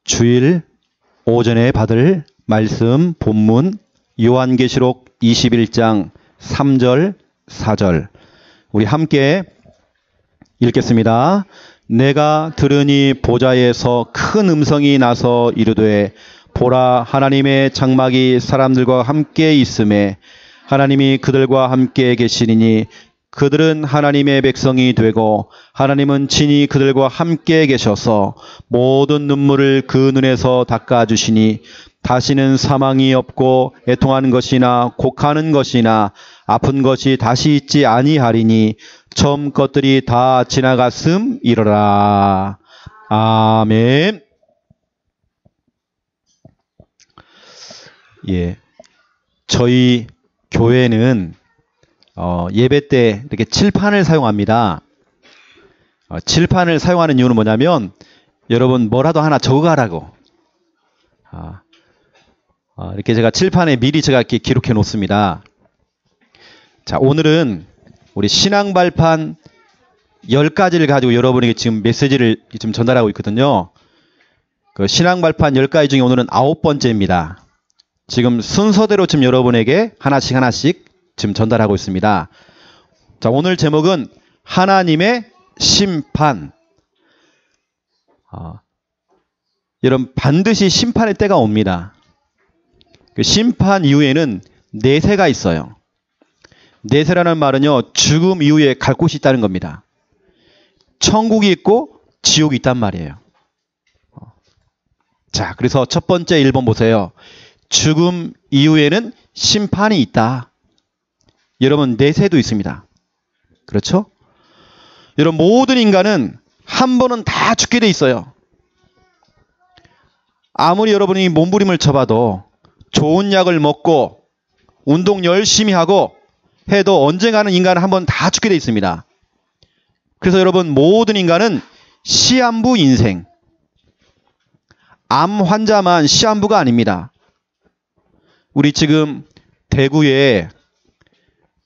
주일 오전에 받을 말씀 본문 요한계시록 21장 3절 4절 우리 함께 읽겠습니다. 내가 들으니 보좌에서 큰 음성이 나서 이르되 보라 하나님의 장막이 사람들과 함께 있음에 하나님이 그들과 함께 계시리니 그들은 하나님의 백성이 되고 하나님은 친히 그들과 함께 계셔서 모든 눈물을 그 눈에서 닦아주시니 다시는 사망이 없고 애통하는 것이나 곡하는 것이나 아픈 것이 다시 있지 아니하리니 처음 것들이 다 지나갔음이로라. 아멘. 예, 저희 교회는 예배 때 이렇게 칠판을 사용합니다. 칠판을 사용하는 이유는 뭐냐면 여러분 뭐라도 하나 적어가라고. 이렇게 제가 칠판에 미리 제가 이렇게 기록해 놓습니다. 자, 오늘은 우리 신앙발판 10가지를 가지고 여러분에게 지금 메시지를 지금 전달하고 있거든요. 그 신앙발판 10가지 중에 오늘은 9번째입니다. 지금 순서대로 지금 여러분에게 하나씩 지금 전달하고 있습니다. 자, 오늘 제목은 하나님의 심판. 여러분 반드시 심판의 때가 옵니다. 그 심판 이후에는 내세가 있어요. 내세라는 말은요, 죽음 이후에 갈 곳이 있다는 겁니다. 천국이 있고 지옥이 있단 말이에요. 자, 그래서 첫 번째 1번 보세요. 죽음 이후에는 심판이 있다. 여러분 내세도 있습니다. 그렇죠? 여러분 모든 인간은 한 번은 다 죽게 돼 있어요. 아무리 여러분이 몸부림을 쳐봐도 좋은 약을 먹고 운동 열심히 하고 해도 언젠가는 인간은 한 번 다 죽게 돼 있습니다. 그래서 여러분 모든 인간은 시한부 인생. 암 환자만 시한부가 아닙니다. 우리 지금 대구에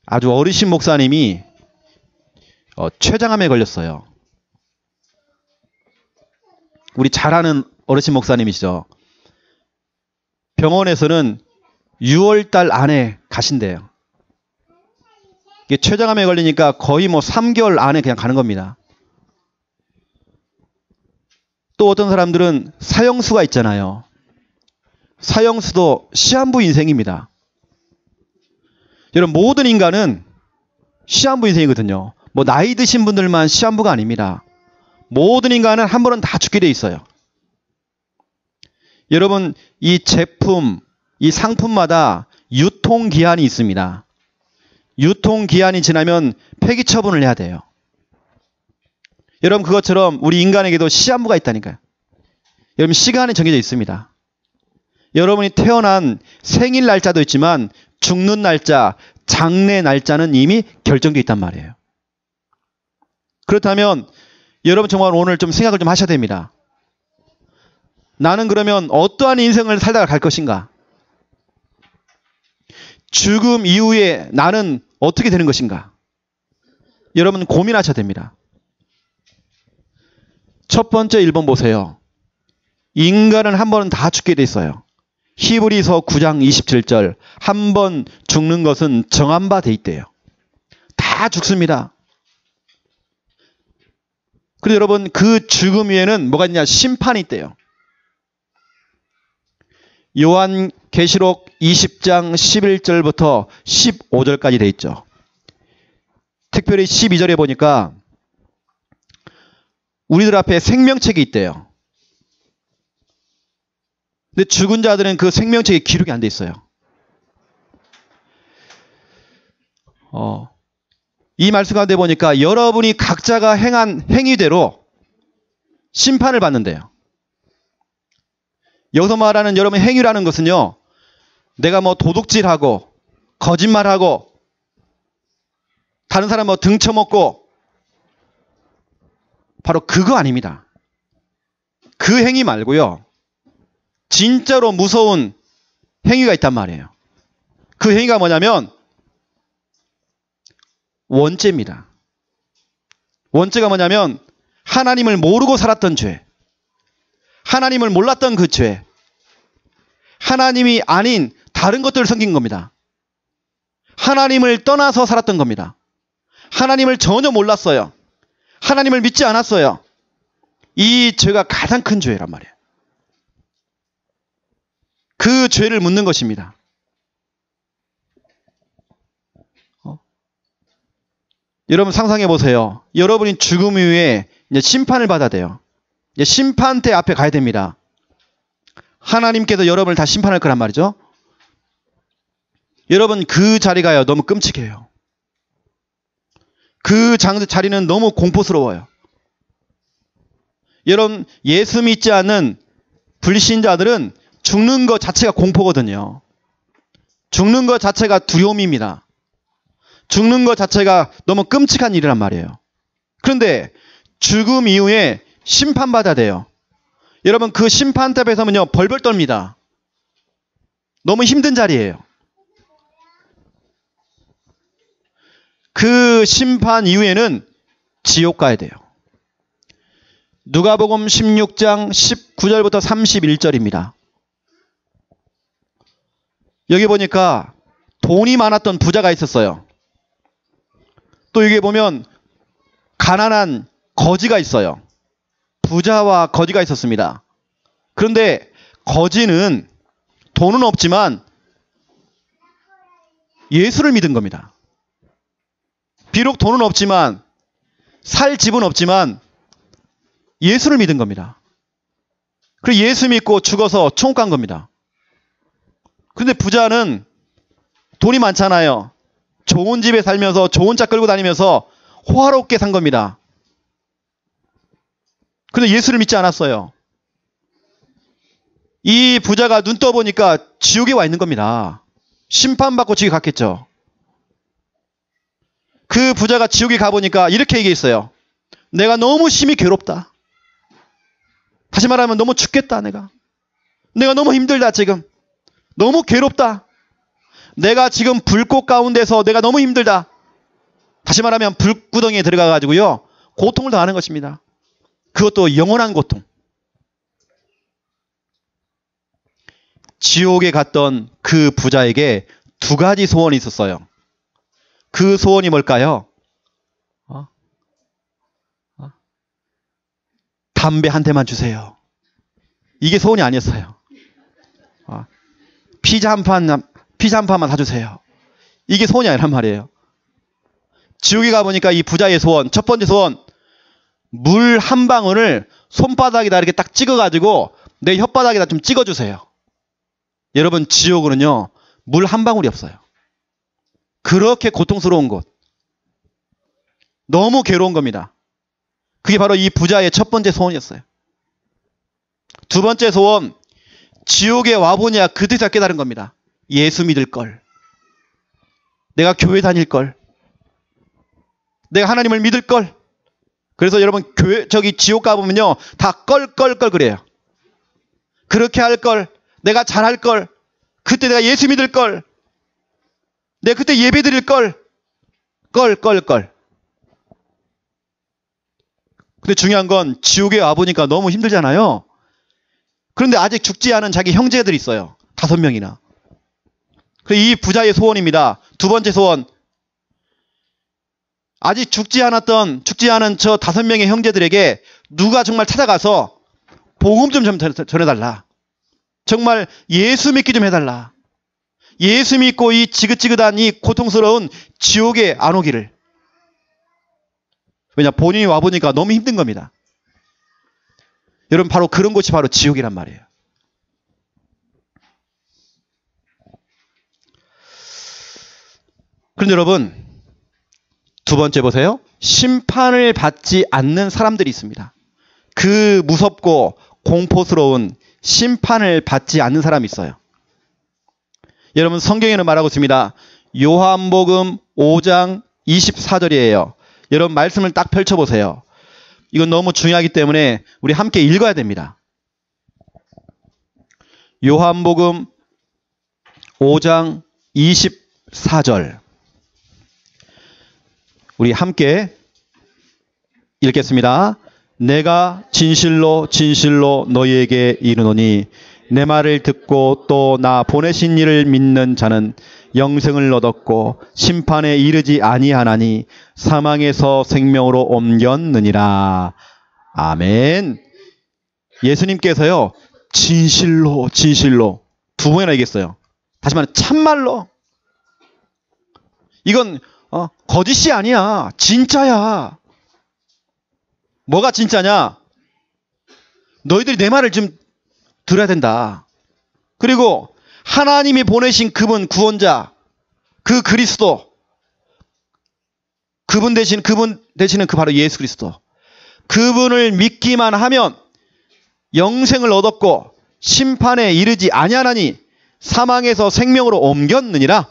아주 어르신 목사님이 췌장암에 걸렸어요. 우리 잘 아는 어르신 목사님이시죠. 병원에서는 6월달 안에 가신대요. 이게 췌장암에 걸리니까 거의 3개월 안에 그냥 가는 겁니다. 또 어떤 사람들은 사형수가 있잖아요. 사형수도 시한부 인생입니다. 여러분 모든 인간은 시한부 인생이거든요. 나이 드신 분들만 시한부가 아닙니다. 모든 인간은 한 번은 다 죽게 돼 있어요. 여러분 이 제품, 이 상품마다 유통기한이 있습니다. 유통기한이 지나면 폐기 처분을 해야 돼요. 여러분 그것처럼 우리 인간에게도 시한부가 있다니까요. 여러분 시간이 정해져 있습니다. 여러분이 태어난 생일 날짜도 있지만 죽는 날짜, 장래 날짜는 이미 결정되어 있단 말이에요. 그렇다면 여러분 정말 오늘 좀 생각을 좀 하셔야 됩니다. 나는 그러면 어떠한 인생을 살다가 갈 것인가? 죽음 이후에 나는 어떻게 되는 것인가? 여러분 고민하셔야 됩니다. 첫 번째 1번 보세요. 인간은 한 번은 다 죽게 돼 있어요. 히브리서 9장 27절 한 번 죽는 것은 정한 바 돼 있대요. 다 죽습니다. 그래서 여러분 그 죽음 위에는 뭐가 있냐? 심판이 있대요. 요한계시록 20장 11절부터 15절까지 돼 있죠. 특별히 12절에 보니까 우리들 앞에 생명책이 있대요. 근데 죽은 자들은 그 생명책에 기록이 안 돼 있어요. 이 말씀 가운데 보니까 여러분이 각자가 행한 행위대로 심판을 받는데요. 여기서 말하는 여러분 행위라는 것은요, 내가 도둑질하고 거짓말하고 다른 사람 등쳐먹고 바로 그거 아닙니다. 그 행위 말고요. 진짜로 무서운 행위가 있단 말이에요. 그 행위가 뭐냐면 원죄입니다. 원죄가 뭐냐면 하나님을 모르고 살았던 죄. 하나님을 몰랐던 그 죄. 하나님이 아닌 다른 것들을 섬긴 겁니다. 하나님을 떠나서 살았던 겁니다. 하나님을 전혀 몰랐어요. 하나님을 믿지 않았어요. 이 죄가 가장 큰 죄란 말이에요. 그 죄를 묻는 것입니다. 여러분 상상해 보세요. 여러분이 죽음 이후에 이제 심판을 받아야 돼요. 이제 심판대 앞에 가야 됩니다. 하나님께서 여러분을 다 심판할 거란 말이죠. 여러분 그 자리가요 너무 끔찍해요. 그 자리는 너무 공포스러워요. 여러분 예수 믿지 않는 불신자들은 죽는 것 자체가 공포거든요. 죽는 것 자체가 두려움입니다. 죽는 것 자체가 너무 끔찍한 일이란 말이에요. 그런데 죽음 이후에 심판받아야 돼요. 여러분 그 심판대 앞에 서면요 벌벌 떱니다. 너무 힘든 자리예요. 그 심판 이후에는 지옥 가야 돼요. 누가복음 16장 19절부터 31절입니다. 여기 보니까 돈이 많았던 부자가 있었어요. 또 여기 보면 가난한 거지가 있어요. 부자와 거지가 있었습니다. 그런데 거지는 돈은 없지만 예수를 믿은 겁니다. 비록 돈은 없지만 살 집은 없지만 예수를 믿은 겁니다. 그리고 예수 믿고 죽어서 천국 간 겁니다. 그런데 부자는 돈이 많잖아요. 좋은 집에 살면서 좋은 차 끌고 다니면서 호화롭게 산 겁니다. 그런데 예수를 믿지 않았어요. 이 부자가 눈 떠보니까 지옥에 와 있는 겁니다. 심판받고 지옥에 갔겠죠. 그 부자가 지옥에 가보니까 이렇게 얘기했어요. 내가 너무 심히 괴롭다. 다시 말하면 너무 죽겠다 내가 너무 힘들다 지금. 너무 괴롭다. 내가 지금 불꽃 가운데서 내가 너무 힘들다. 다시 말하면 불구덩이에 들어가가지고요 고통을 당하는 것입니다. 그것도 영원한 고통. 지옥에 갔던 그 부자에게 두 가지 소원이 있었어요. 그 소원이 뭘까요? 담배 한 대만 주세요. 이게 소원이 아니었어요. 피자 한 판만 사주세요. 이게 소원이 아니란 말이에요. 지옥에 가보니까 이 부자의 소원, 첫 번째 소원, 물 한 방울을 손바닥에다 이렇게 딱 찍어가지고 내 혓바닥에다 좀 찍어주세요. 여러분 지옥으로는요 물 한 방울이 없어요. 그렇게 고통스러운 곳. 너무 괴로운 겁니다. 그게 바로 이 부자의 첫 번째 소원이었어요. 두 번째 소원, 지옥에 와보냐 그때서 깨달은 겁니다. 예수 믿을 걸. 내가 교회 다닐 걸. 내가 하나님을 믿을 걸. 그래서 여러분 지옥 가보면요 다 껄껄껄 그래요. 그렇게 할 걸. 내가 잘할 걸. 그때 내가 예수 믿을 걸. 내가 그때 예배 드릴 걸. 껄껄껄. 근데 중요한 건 지옥에 와보니까 너무 힘들잖아요. 그런데 아직 죽지 않은 자기 형제들이 있어요. 5명이나. 이 부자의 소원입니다. 두 번째 소원. 아직 죽지 않은 저 5명의 형제들에게 누가 정말 찾아가서 복음 좀 전해달라. 정말 예수 믿기 좀 해달라. 예수 믿고 이 지긋지긋한 이 고통스러운 지옥에 안 오기를. 왜냐 본인이 와보니까 너무 힘든 겁니다. 여러분 바로 그런 곳이 바로 지옥이란 말이에요. 그런데 여러분 두 번째 보세요. 심판을 받지 않는 사람들이 있습니다. 그 무섭고 공포스러운 심판을 받지 않는 사람이 있어요. 여러분 성경에는 말하고 있습니다. 요한복음 5장 24절이에요. 여러분 말씀을 딱 펼쳐보세요. 이건 너무 중요하기 때문에 우리 함께 읽어야 됩니다. 요한복음 5장 24절 우리 함께 읽겠습니다. 내가 진실로 진실로 너희에게 이르노니 내 말을 듣고 또 나 보내신 이를 믿는 자는 영생을 얻었고 심판에 이르지 아니하나니 사망에서 생명으로 옮겼느니라. 아멘. 예수님께서요, 진실로 진실로 두 번이나 얘기했어요. 다시 말하면 참말로. 이건 거짓이 아니야. 진짜야. 뭐가 진짜냐? 너희들이 내 말을 좀 들어야 된다. 그리고 하나님이 보내신 그분 구원자, 그 그리스도, 그분 되시는 그 바로 예수 그리스도, 그분을 믿기만 하면 영생을 얻었고 심판에 이르지 아니하나니 사망에서 생명으로 옮겼느니라.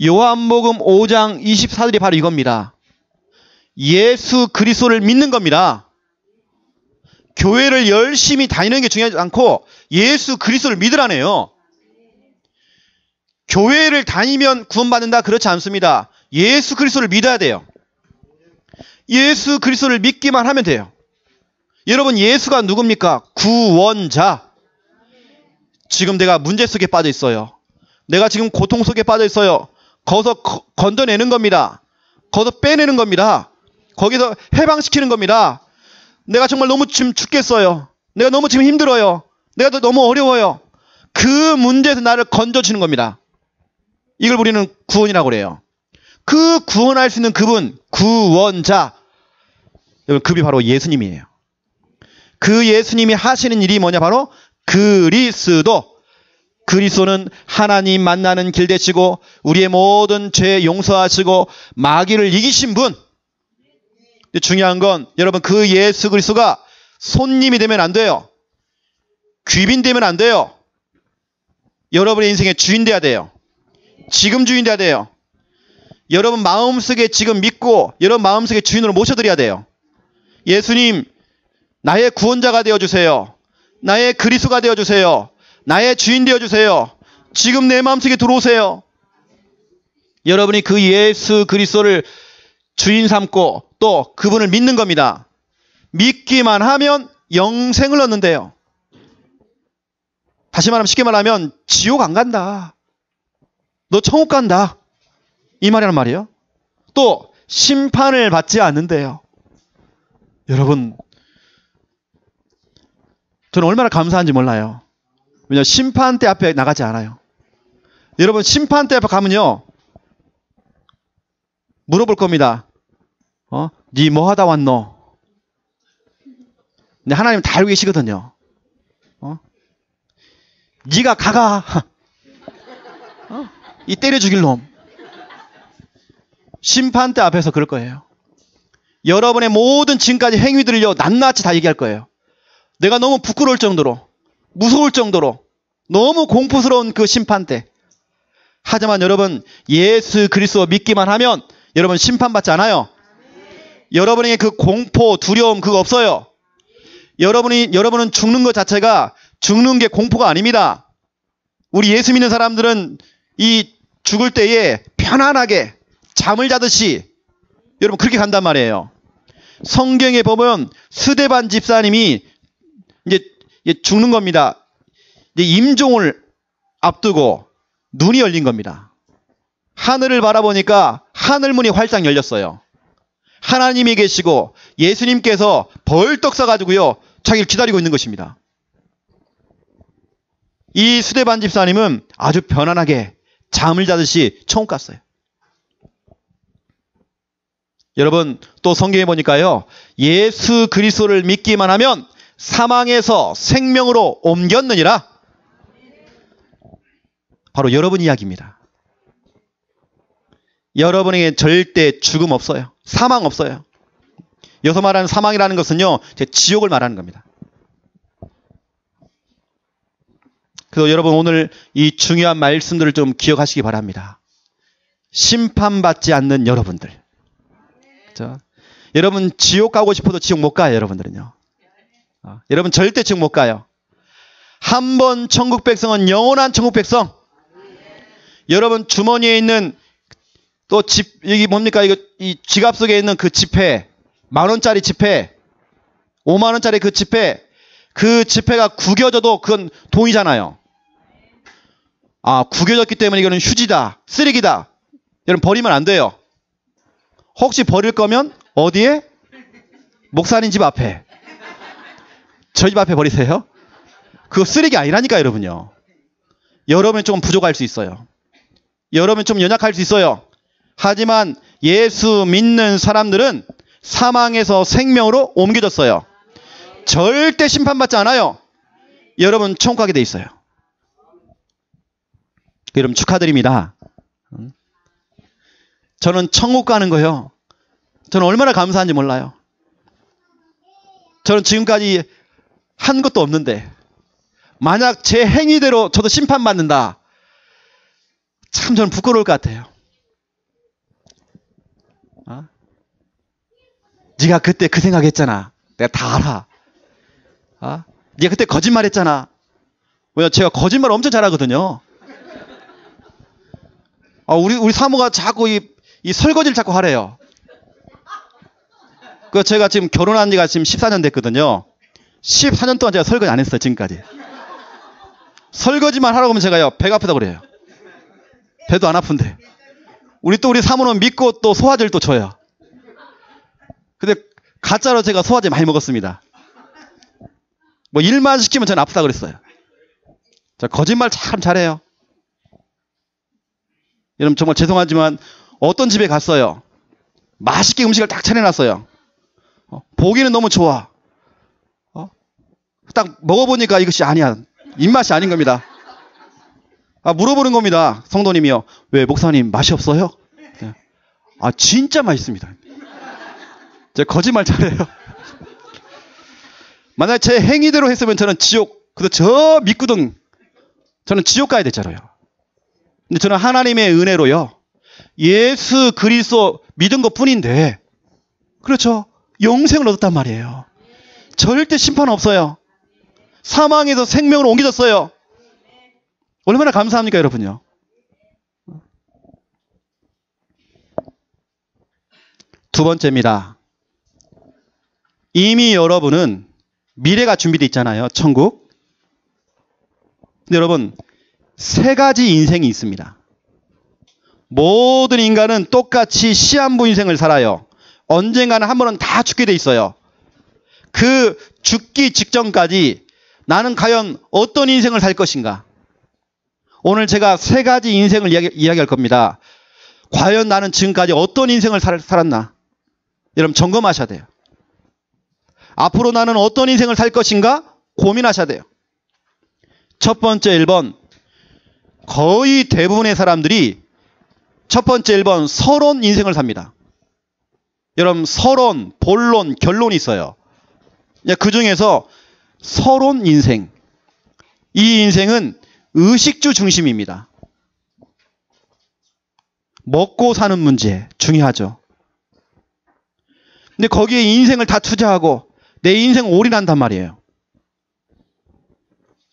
요한복음 5장 24절이 바로 이겁니다. 예수 그리스도를 믿는 겁니다. 교회를 열심히 다니는 게 중요하지 않고 예수 그리스도를 믿으라네요. 교회를 다니면 구원받는다, 그렇지 않습니다. 예수 그리스도를 믿어야 돼요. 예수 그리스도를 믿기만 하면 돼요. 여러분, 예수가 누굽니까? 구원자. 지금 내가 문제 속에 빠져 있어요. 내가 지금 고통 속에 빠져 있어요. 거기서 건져내는 겁니다. 거기서 빼내는 겁니다. 거기서 해방시키는 겁니다. 내가 정말 너무 지금 죽겠어요. 내가 너무 지금 힘들어요. 내가 너무 어려워요. 그 문제에서 나를 건져주는 겁니다. 이걸 우리는 구원이라고 그래요. 그 구원할 수 있는 그분, 구원자. 여러분, 그분이 바로 예수님이에요. 그 예수님이 하시는 일이 뭐냐? 바로 그리스도. 그리스도는 하나님 만나는 길 되시고 우리의 모든 죄 용서하시고 마귀를 이기신 분. 중요한 건 여러분, 그 예수 그리스도가 손님이 되면 안 돼요. 귀빈 되면 안 돼요. 여러분의 인생의 주인 돼야 돼요. 지금 주인 돼야 돼요. 여러분 마음속에 지금 믿고 여러분 마음속에 주인으로 모셔드려야 돼요. 예수님, 나의 구원자가 되어주세요. 나의 그리스도가 되어주세요. 나의 주인 되어주세요. 지금 내 마음속에 들어오세요. 여러분이 그 예수 그리스도를 주인 삼고 또 그분을 믿는 겁니다. 믿기만 하면 영생을 얻는데요. 다시 말하면, 쉽게 말하면 지옥 안 간다. 너 천국 간다. 이 말이란 말이에요. 또 심판을 받지 않는데요. 여러분, 저는 얼마나 감사한지 몰라요. 왜냐하면 심판대 앞에 나가지 않아요. 여러분, 심판대 앞에 가면요, 물어볼 겁니다. 니 뭐 하다 왔노? 근데 하나님 다 알고 계시거든요. 니가 가가. 이 때려 죽일 놈. 심판대 앞에서 그럴 거예요. 여러분의 모든 지금까지 행위들을요, 낱낱이 다 얘기할 거예요. 내가 너무 부끄러울 정도로, 무서울 정도로, 너무 공포스러운 그 심판대. 하지만 여러분, 예수 그리스도 믿기만 하면 여러분 심판받지 않아요. 여러분에게 그 공포, 두려움 그거 없어요. 여러분은 죽는 것 자체가, 죽는 게 공포가 아닙니다. 우리 예수 믿는 사람들은 이 죽을 때에 편안하게 잠을 자듯이 여러분 그렇게 간단 말이에요. 성경에 보면 스데반 집사님이 이제 죽는 겁니다. 이제 임종을 앞두고 눈이 열린 겁니다. 하늘을 바라보니까 하늘문이 활짝 열렸어요. 하나님이 계시고 예수님께서 벌떡 서가지고요, 자기를 기다리고 있는 것입니다. 이 스데반 집사님은 아주 편안하게 잠을 자듯이 천국 갔어요. 여러분, 또 성경에 보니까요, 예수 그리스도를 믿기만 하면 사망에서 생명으로 옮겼느니라. 바로 여러분 이야기입니다. 여러분에게 절대 죽음 없어요. 사망 없어요. 여기서 말하는 사망이라는 것은요, 지옥을 말하는 겁니다. 그래서 여러분, 오늘 이 중요한 말씀들을 좀 기억하시기 바랍니다. 심판받지 않는 여러분들. 그렇죠? 여러분, 지옥 가고 싶어도 지옥 못 가요, 여러분들은요. 여러분 절대 지옥 못 가요. 한 번 천국 백성은 영원한 천국 백성. 여러분 주머니에 있는 또 여기 뭡니까? 이 지갑 속에 있는 그 지폐, 10,000원짜리 지폐, 50,000원짜리 그 지폐가 구겨져도 그건 돈이잖아요. 아, 구겨졌기 때문에 이거는 휴지다, 쓰레기다. 여러분 버리면 안 돼요. 혹시 버릴 거면 어디에? 목사님 집 앞에. 저희 집 앞에 버리세요. 그거 쓰레기 아니라니까 여러분요. 여러분은 조금 부족할 수 있어요. 여러분은 좀 연약할 수 있어요. 하지만 예수 믿는 사람들은 사망에서 생명으로 옮겨졌어요. 절대 심판받지 않아요. 여러분 천국 가게 돼 있어요. 여러분 축하드립니다. 저는 천국 가는 거요. 저는 얼마나 감사한지 몰라요. 저는 지금까지 한 것도 없는데 만약 제 행위대로 저도 심판받는다. 참 저는 부끄러울 것 같아요. 네가 그때 그 생각했잖아. 내가 다 알아. 네가 그때 거짓말했잖아. 왜냐 제가 거짓말 엄청 잘하거든요. 우리 사모가 자꾸 이 설거지를 자꾸 하래요. 그 제가 지금 결혼한 지가 지금 14년 됐거든요. 14년 동안 제가 설거지 안 했어요, 지금까지. 설거지만 하라고 하면 제가요, 배가 아프다고 그래요. 배도 안 아픈데. 우리 사모는 믿고 또 소화제를 또 줘요. 근데 가짜로 제가 소화제 많이 먹었습니다. 뭐 일만 시키면 저는 아프다 그랬어요. 저 거짓말 참 잘해요. 여러분 정말 죄송하지만 어떤 집에 갔어요. 맛있게 음식을 딱 차려놨어요. 보기는 너무 좋아. 딱 먹어보니까 이것이 아니야. 입맛이 아닌 겁니다. 물어보는 겁니다. 성도님이요. 왜 목사님 맛이 없어요? 진짜 맛있습니다. 제가 거짓말 잘해요. 만약 제 행위대로 했으면 저는 지옥, 저 밑구덩, 저는 지옥 가야 됐잖아요. 근데 저는 하나님의 은혜로요. 예수 그리스도 믿은 것 뿐인데, 그렇죠. 영생을 얻었단 말이에요. 절대 심판 없어요. 사망에서 생명으로 옮겨졌어요. 얼마나 감사합니까, 여러분요. 두 번째입니다. 이미 여러분은 미래가 준비되어 있잖아요. 천국. 근데 여러분 3가지 인생이 있습니다. 모든 인간은 똑같이 시한부 인생을 살아요. 언젠가는 한 번은 다 죽게 돼 있어요. 그 죽기 직전까지 나는 과연 어떤 인생을 살 것인가? 오늘 제가 3가지 인생을 이야기할 겁니다. 과연 나는 지금까지 어떤 인생을 살았나? 여러분 점검하셔야 돼요. 앞으로 나는 어떤 인생을 살 것인가? 고민하셔야 돼요. 첫 번째 1번. 거의 대부분의 사람들이 첫 번째 1번 서론 인생을 삽니다. 여러분 서론, 본론, 결론이 있어요. 그 중에서 서론 인생. 이 인생은 의식주 중심입니다. 먹고 사는 문제 중요하죠. 근데 거기에 인생을 다 투자하고 내 인생 올인한단 말이에요.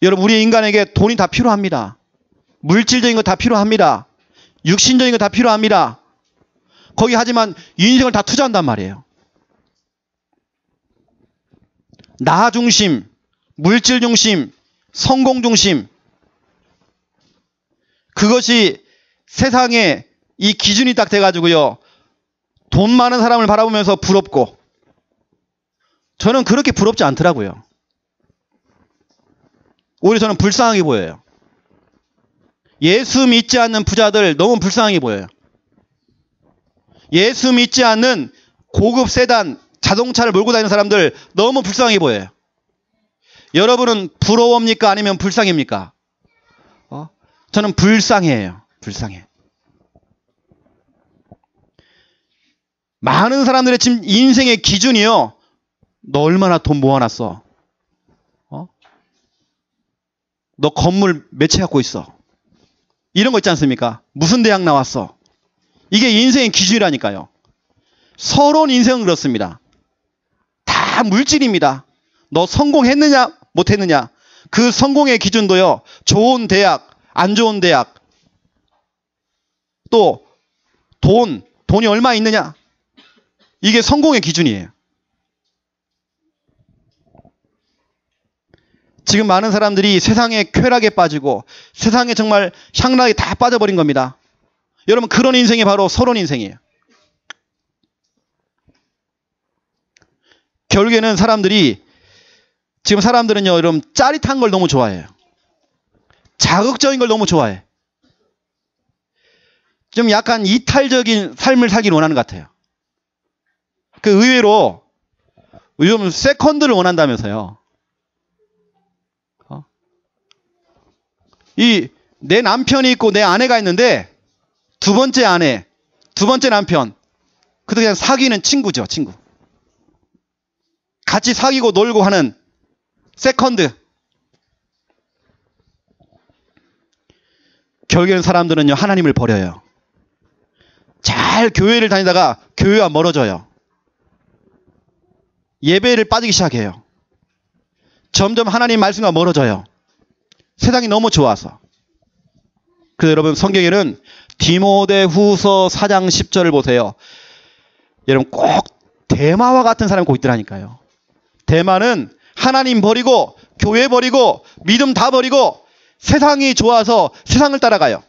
여러분 우리 인간에게 돈이 다 필요합니다. 물질적인 거 다 필요합니다. 육신적인 거 다 필요합니다. 거기 하지만 인생을 다 투자한단 말이에요. 나 중심, 물질 중심, 성공 중심. 그것이 세상에 이 기준이 딱 돼가지고요. 돈 많은 사람을 바라보면서 부럽고 저는 그렇게 부럽지 않더라고요. 오히려 저는 불쌍하게 보여요. 예수 믿지 않는 부자들 너무 불쌍하게 보여요. 예수 믿지 않는 고급 세단, 자동차를 몰고 다니는 사람들 너무 불쌍하게 보여요. 여러분은 부러웁니까? 아니면 불쌍합니까? 저는 불쌍해요. 불쌍해. 많은 사람들의 지금 인생의 기준이요. 너 얼마나 돈 모아놨어? 너 건물 몇 채 갖고 있어? 이런 거 있지 않습니까? 무슨 대학 나왔어? 이게 인생의 기준이라니까요. 서론 인생은 그렇습니다. 다 물질입니다. 너 성공했느냐 못했느냐. 그 성공의 기준도요. 좋은 대학, 안 좋은 대학. 또 돈이 얼마 있느냐. 이게 성공의 기준이에요. 지금 많은 사람들이 세상에 쾌락에 빠지고 세상에 정말 향락에 다 빠져버린 겁니다. 여러분, 그런 인생이 바로 서론 인생이에요. 결국에는 지금 사람들은요, 여러분, 짜릿한 걸 너무 좋아해요. 자극적인 걸 너무 좋아해. 좀 약간 이탈적인 삶을 살기를 원하는 것 같아요. 그 의외로 요즘 세컨드를 원한다면서요. 내 남편이 있고 내 아내가 있는데 두 번째 아내, 두 번째 남편, 그도 그냥 사귀는 친구죠, 친구. 같이 사귀고 놀고 하는 세컨드. 결국에는 사람들은요, 하나님을 버려요. 잘 교회를 다니다가 교회와 멀어져요. 예배를 빠지기 시작해요. 점점 하나님 말씀과 멀어져요. 세상이 너무 좋아서. 그래서 여러분, 성경에는 디모데후서 4장 10절을 보세요. 여러분, 꼭 데마와 같은 사람이 꼭 있더라니까요. 데마는 하나님 버리고 교회 버리고 믿음 다 버리고 세상이 좋아서 세상을 따라가요.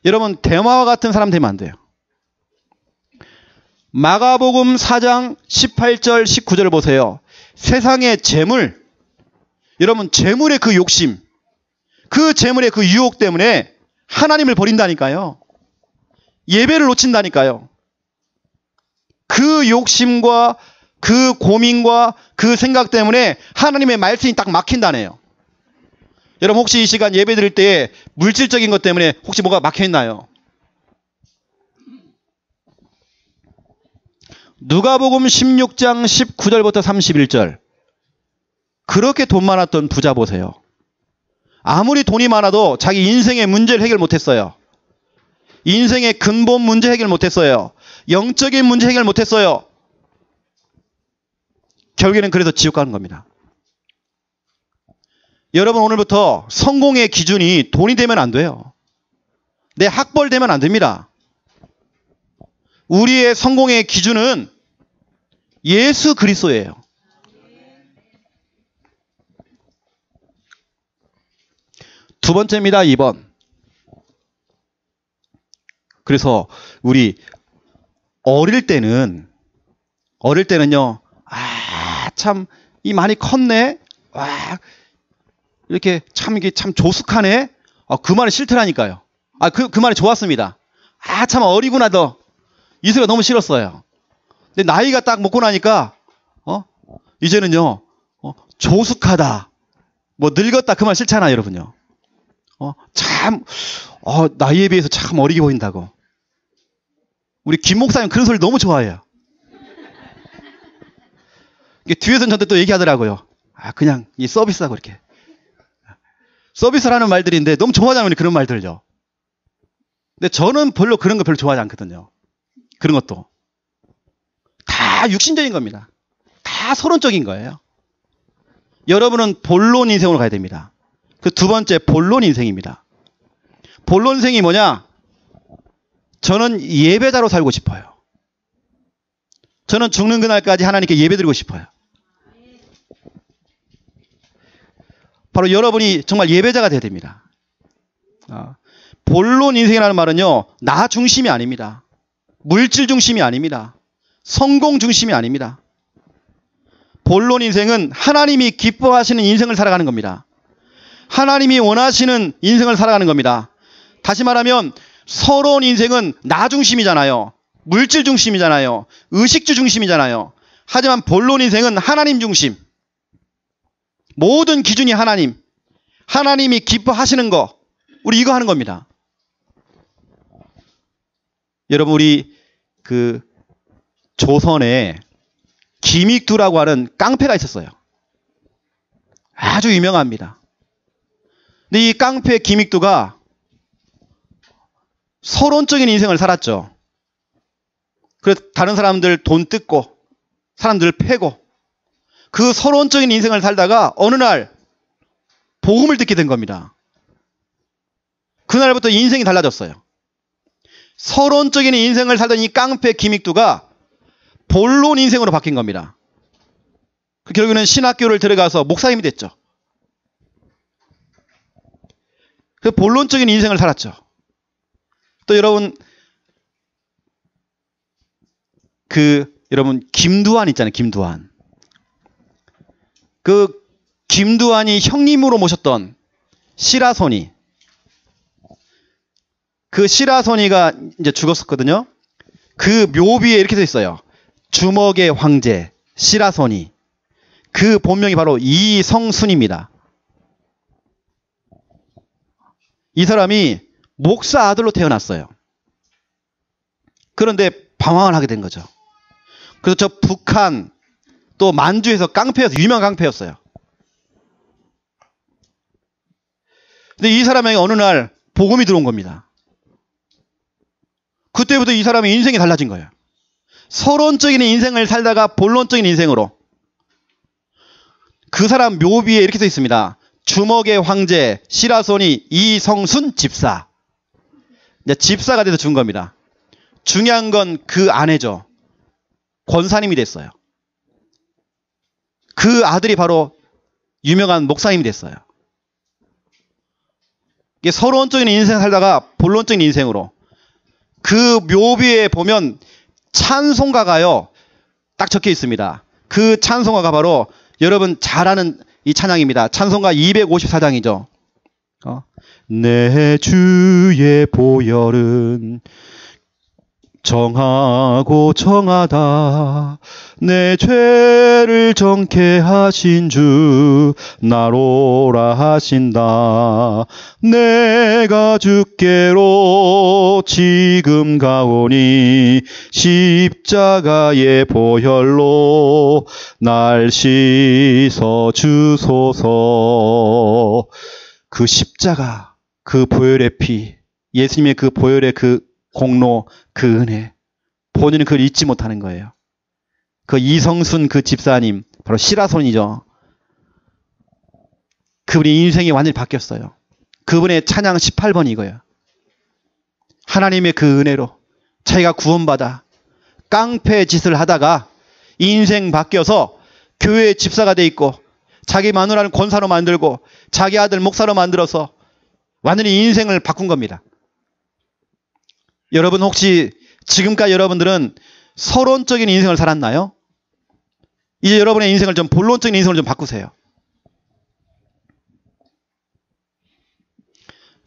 여러분, 데마와 같은 사람 되면 안 돼요. 마가복음 4장 18절 19절을 보세요. 세상의 재물, 여러분, 재물의 그 욕심, 그 재물의 그 유혹 때문에 하나님을 버린다니까요. 예배를 놓친다니까요. 그 욕심과 그 고민과 그 생각 때문에 하나님의 말씀이 딱 막힌다네요. 여러분, 혹시 이 시간 예배 드릴 때 물질적인 것 때문에 혹시 뭐가 막혀있나요? 누가복음 16장 19절부터 31절. 그렇게 돈 많았던 부자 보세요. 아무리 돈이 많아도 자기 인생의 문제를 해결 못했어요. 인생의 근본 문제 해결 못했어요. 영적인 문제 해결 못했어요. 결국에는 그래서 지옥 가는 겁니다. 여러분, 오늘부터 성공의 기준이 돈이 되면 안 돼요. 내 학벌 되면 안 됩니다. 우리의 성공의 기준은 예수 그리스도예요. 두 번째입니다. 2번. 그래서 우리 어릴 때는요, 참, 이 많이 컸네? 이게 참 조숙하네? 그 말이 싫더라니까요. 그 말이 좋았습니다. 참 어리구나, 너. 이 소리가 너무 싫었어요. 근데 나이가 딱 먹고 나니까, 이제는요, 조숙하다. 뭐 늙었다. 그 말 싫잖아요, 여러분요. 나이에 비해서 참 어리게 보인다고. 우리 김 목사님 그런 소리 너무 좋아해요. 뒤에서는 저한테 또 얘기하더라고요. 그냥 이 서비스하고 이렇게. 서비스라는 말들인데 너무 좋아하잖아요, 그런 말들요. 근데 저는 별로 그런 거 별로 좋아하지 않거든요. 그런 것도. 다 육신적인 겁니다. 다 서론적인 거예요. 여러분은 본론 인생으로 가야 됩니다. 그 두 번째, 본론 인생입니다. 본론 인생이 뭐냐? 저는 예배자로 살고 싶어요. 저는 죽는 그날까지 하나님께 예배드리고 싶어요. 바로 여러분이 정말 예배자가 돼야 됩니다. 본론 인생이라는 말은요, 나 중심이 아닙니다. 물질 중심이 아닙니다. 성공 중심이 아닙니다. 본론 인생은 하나님이 기뻐하시는 인생을 살아가는 겁니다. 하나님이 원하시는 인생을 살아가는 겁니다. 다시 말하면 서론 인생은 나 중심이잖아요. 물질 중심이잖아요. 의식주 중심이잖아요. 하지만 본론 인생은 하나님 중심. 모든 기준이 하나님. 하나님이 기뻐하시는 거. 우리 이거 하는 겁니다. 여러분, 우리 그 조선에 김익두라고 하는 깡패가 있었어요. 아주 유명합니다. 근데 이 깡패 김익두가 서론적인 인생을 살았죠. 그래서 다른 사람들 돈 뜯고 사람들 패고 그 서론적인 인생을 살다가 어느 날 복음을 듣게 된 겁니다. 그날부터 인생이 달라졌어요. 서론적인 인생을 살던 이 깡패 김익두가 본론 인생으로 바뀐 겁니다. 결국에는 신학교를 들어가서 목사님이 됐죠. 그 본론적인 인생을 살았죠. 또 여러분, 여러분 김두한 있잖아요. 김두한. 그 김두한이 형님으로 모셨던 시라소니. 그 시라소니가 이제 죽었었거든요. 그 묘비에 이렇게 써 있어요. 주먹의 황제 시라소니. 그 본명이 바로 이성순입니다. 이 사람이 목사 아들로 태어났어요. 그런데 방황을 하게 된 거죠. 그래서 저 북한 또 만주에서 깡패였어요. 유명한 깡패였어요. 근데 이 사람에게 어느 날 복음이 들어온 겁니다. 그때부터 이 사람의 인생이 달라진 거예요. 서론적인 인생을 살다가 본론적인 인생으로. 그 사람 묘비에 이렇게 써 있습니다. 주먹의 황제 시라소니 이성순 집사. 이제 집사가 돼서 준 겁니다. 중요한 건 그 아내죠. 권사님이 됐어요. 그 아들이 바로 유명한 목사님이 됐어요. 이게 서론적인 인생 살다가 본론적인 인생으로. 그 묘비에 보면 찬송가가요. 딱 적혀 있습니다. 그 찬송가가 바로 여러분 잘 아는 이 찬양입니다. 찬송가 254장이죠. 내 주의 보혈은 정하고 정하다. 내 죄를 정케 하신 주 나로라 하신다. 내가 주께로 지금 가오니 십자가의 보혈로 날 씻어 주소서. 그 십자가, 그 보혈의 피, 예수님의 그 보혈의 그 공로, 그 은혜, 본인은 그걸 잊지 못하는 거예요. 그 이성순 그 집사님, 바로 시라손이죠. 그분의 인생이 완전히 바뀌었어요. 그분의 찬양 18번이 이거예요. 하나님의 그 은혜로 자기가 구원받아 깡패 짓을 하다가 인생 바뀌어서 교회의 집사가 돼 있고 자기 마누라를 권사로 만들고 자기 아들 목사로 만들어서 완전히 인생을 바꾼 겁니다. 여러분 혹시 지금까지 여러분들은 서론적인 인생을 살았나요? 이제 여러분의 인생을 좀 본론적인 인생을 좀 바꾸세요.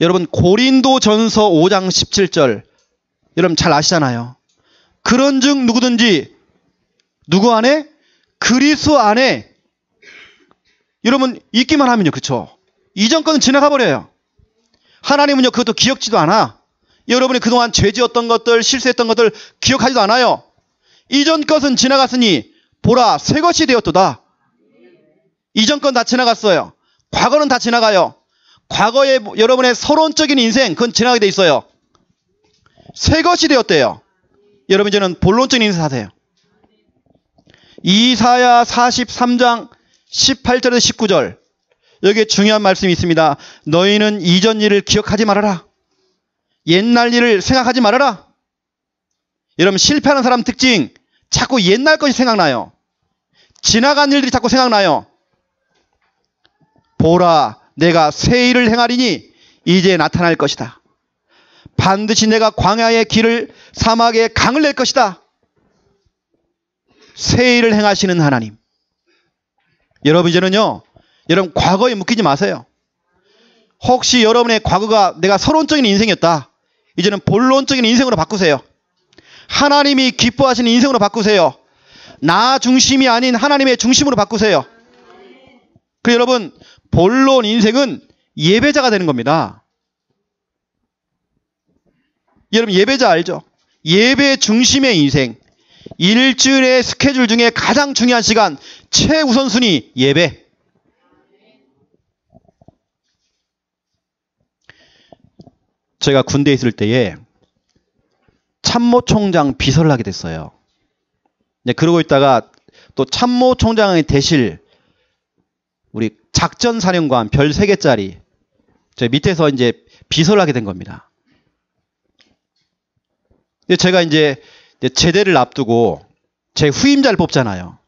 여러분 고린도전서 5장 17절 여러분 잘 아시잖아요. 그런즉 누구든지 누구 안에? 그리스도 안에 여러분 있기만 하면요. 그렇죠? 이전 거는 지나가 버려요. 하나님은요 그것도 기억지도 않아. 여러분이 그동안 죄지었던 것들 실수했던 것들 기억하지도 않아요. 이전 것은 지나갔으니 보라 새 것이 되었도다. 이전 건 다 지나갔어요. 과거는 다 지나가요. 과거의 여러분의 서론적인 인생 그건 지나가게 돼 있어요. 새 것이 되었대요. 여러분 이제는 본론적인 인생 사세요. 이사야 43장 18절에서 19절 여기에 중요한 말씀이 있습니다. 너희는 이전 일을 기억하지 말아라. 옛날 일을 생각하지 말아라. 여러분 실패하는 사람 특징 자꾸 옛날 것이 생각나요. 지나간 일들이 자꾸 생각나요. 보라 내가 새 일을 행하리니 이제 나타날 것이다. 반드시 내가 광야의 길을 사막의 강을 낼 것이다. 새 일을 행하시는 하나님. 여러분 이제는요. 여러분 과거에 묶이지 마세요. 혹시 여러분의 과거가 내가 서론적인 인생이었다. 이제는 본론적인 인생으로 바꾸세요. 하나님이 기뻐하시는 인생으로 바꾸세요. 나 중심이 아닌 하나님의 중심으로 바꾸세요. 그래서 여러분 본론 인생은 예배자가 되는 겁니다. 여러분 예배자 알죠? 예배 중심의 인생. 일주일의 스케줄 중에 가장 중요한 시간 최우선순위 예배. 제가 군대에 있을 때에 참모총장 비서를 하게 됐어요. 그러고 있다가 또 참모총장의 대실 우리 작전사령관 별 3개짜리 저 밑에서 이제 비서를 하게 된 겁니다. 제가 이제 제대를 앞두고 제 후임자를 뽑잖아요.